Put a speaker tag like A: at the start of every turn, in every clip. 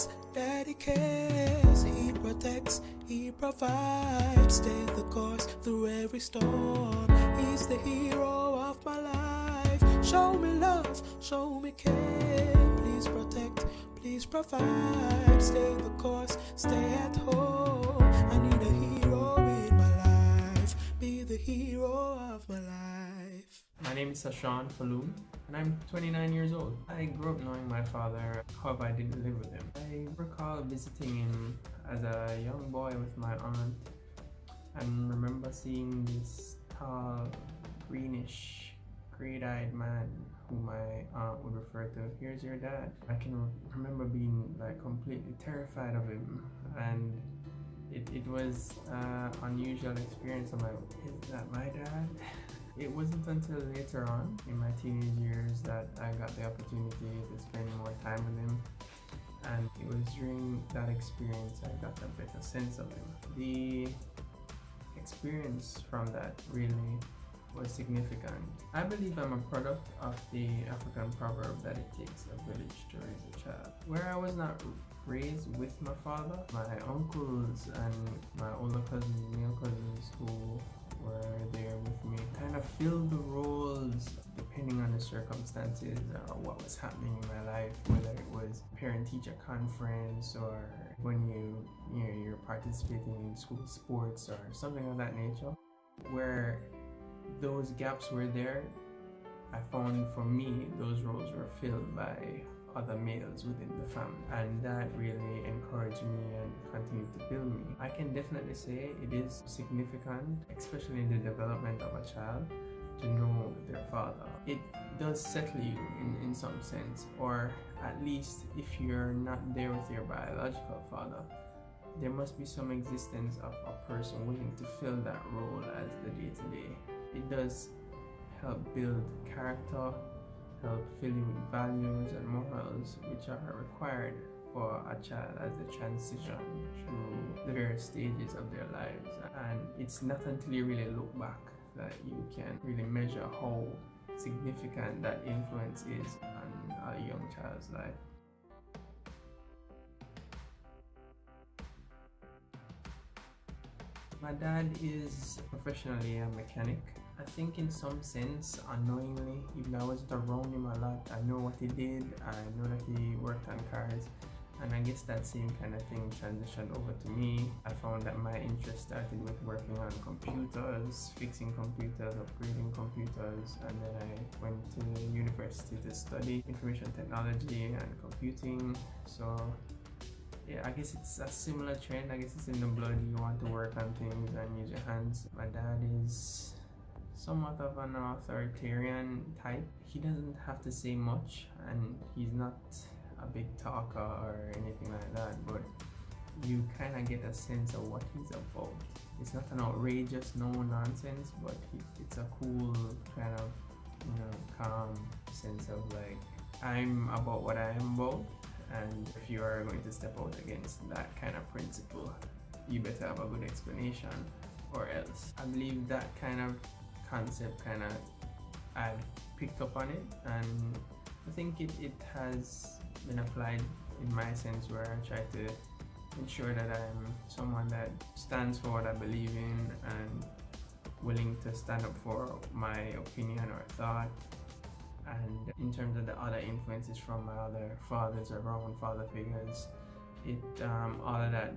A: cares, Daddy cares. He protects, He provides. Stay the course through every storm. He's the hero of my life. Show me love, show me care. Please protect, please provide. Stay the course, stay at home. I need a hero in my life. Be the hero of my life.
B: My name is Sashaun and I'm 29 years old. I grew up knowing my father, however I didn't live with him. I recall visiting him as a young boy with my aunt and remember seeing this tall, greenish, great-eyed man who my aunt would refer to, "Here's your dad." I can remember being completely terrified of him, and it was an unusual experience. I'm like, is that my dad? It wasn't until later on in my teenage years that I got the opportunity to spend more time with him, and it was during that experience I got a better sense of him. The experience from that really was significant. I believe I'm a product of the African proverb that it takes a village to raise a child. Where I was not raised with my father, my uncles and my older cousins, male cousins who were there with me kind of filled the roles depending on the circumstances or what was happening in my life, whether it was parent-teacher conference or when you're participating in school sports or something of that nature. Where those gaps were there, I found for me those roles were filled by other males within the family, and that really encouraged me and continued to build me. I can definitely say it is significant, especially in the development of a child, to know their father. It does settle you in some sense, or at least if you're not there with your biological father, there must be some existence of a person willing to fill that role as the day-to-day. It does help build character, help fill you with values and morals which are required for a child as they transition through the various stages of their lives. And it's not until you really look back that you can really measure how significant that influence is on a young child's life. My dad is professionally a mechanic. I think in some sense, unknowingly, even though I wasn't around him a lot, I know what he did, I know that he worked on cars, and I guess that same kind of thing transitioned over to me. I found that my interest started with working on computers, fixing computers, upgrading computers, and then I went to university to study information technology and computing. So yeah, I guess it's a similar trend. I guess it's in the blood. You want to work on things and use your hands. My dad is somewhat of an authoritarian type. He doesn't have to say much, and he's not a big talker or anything like that, but you kind of get a sense of what he's about. It's not an outrageous no nonsense, but it's a cool kind of calm sense of like, I'm about what I am about, and if you are going to step out against that kind of principle, you better have a good explanation or else. I believe that kind of concept I picked up on it, and I think it has been applied in my sense, where I try to ensure that I'm someone that stands for what I believe in and willing to stand up for my opinion or thought. And in terms of the other influences from my other fathers around, father figures, all of that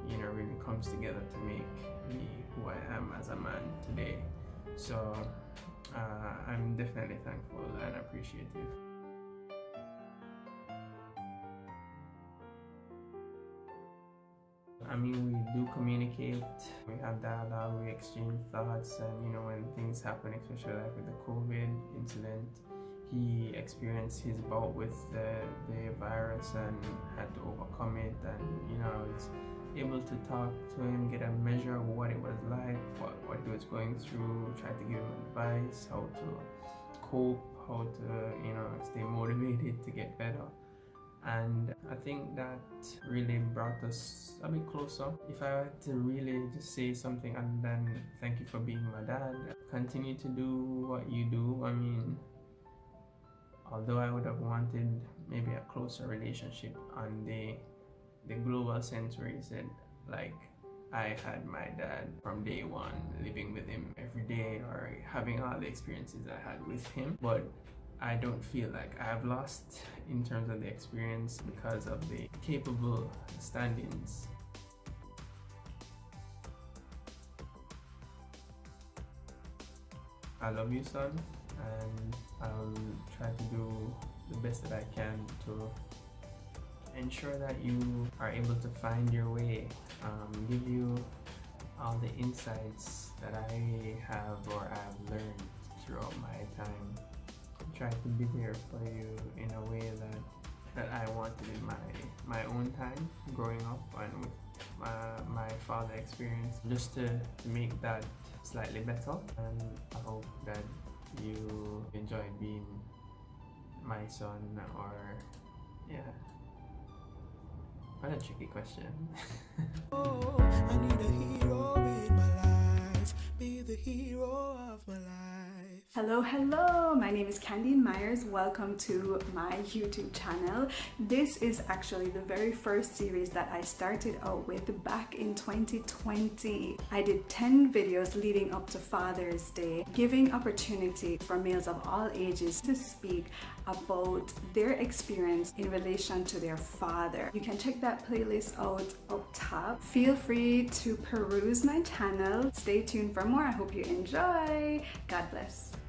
B: really comes together to make me who I am as a man today. So I'm definitely thankful and appreciative. I mean, we do communicate, we have dialogue, we exchange thoughts, and when things happen, especially like with the COVID incident, he experienced his bout with the virus and had to overcome it, and I was able to talk to him, get a measure of what it was like, what he was going through, try to give him advice, how to cope, how to stay motivated to get better. And I think that really brought us a bit closer. If I had to really just say something other than thank you for being my dad, continue to do what you do. I mean, although I would have wanted maybe a closer relationship on the the global sense where he said, like, I had my dad from day one, living with him every day or having all the experiences I had with him. But I don't feel like I've lost in terms of the experience because of the capable stand-ins. I love you, son, and I'll try to do the best that I can to ensure that you are able to find your way, give you all the insights that I have or I've learned throughout my time. Try to be there for you in a way that I wanted in my own time growing up and with my father experience, just to make that slightly better. And I hope that you enjoy being my son, or yeah. What a tricky question.
A: Oh, I need a hero in my life. Be the hero of my life.
C: Hello, my name is Candene Myers. Welcome to my YouTube channel. This is actually the very first series that I started out with back in 2020. I did 10 videos leading up to Father's Day, giving opportunity for males of all ages to speak about their experience in relation to their father. You can check that playlist out up top. Feel free to peruse my channel. Stay tuned for more. I hope you enjoy. God bless.